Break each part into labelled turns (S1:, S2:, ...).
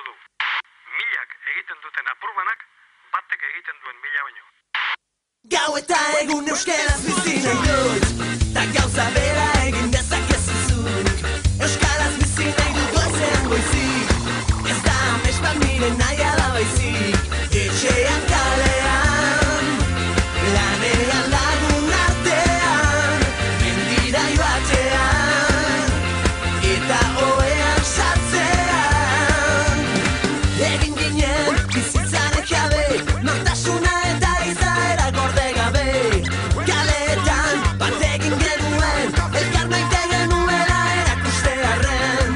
S1: du. Milak egiten duten apurbanak, batek egiten duen mila baino.
S2: Gau eta egun euskaraz bizi nahi dut, ta gauza bera egin dezakezu zuk. Euskaraz bizi nahi dut goizean goizik, ez da amets bat nire nahia da baizik. Etxean kalean, lanean lagun artean, mendira joatean, eta ohean sartzean. Egin ginen bizitzaren jabe, nortasuna eta izaera gorde gabe. Kaleetan bat egin genuen, elkar maite genuela erakustearren.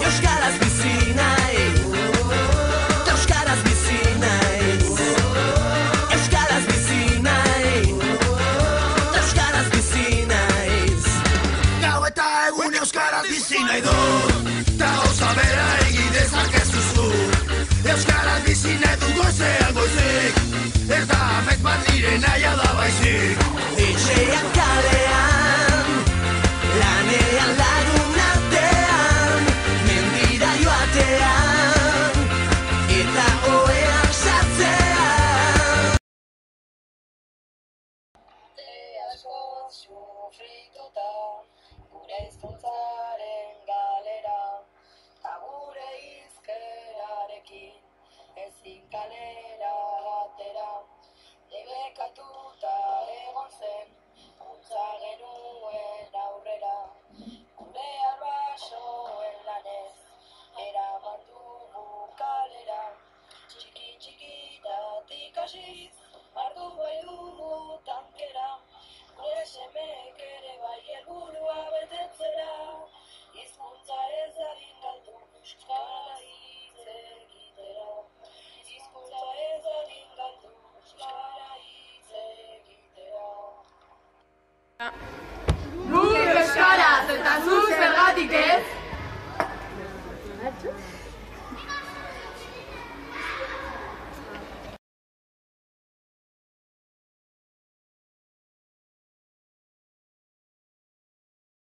S2: Euskaraz bizi nahi, euskaraz bizi naiz. Euskaraz bizi nahi, euskaraz bizi naiz.
S3: Gau eta egun euskaraz bizi nahi dut, ta gauza bera egin dezakezu zuk. Euskaraz bizi nahi dut goizean goizik, ez da amets bat nire nahia da baizik.
S2: Etxean kalean,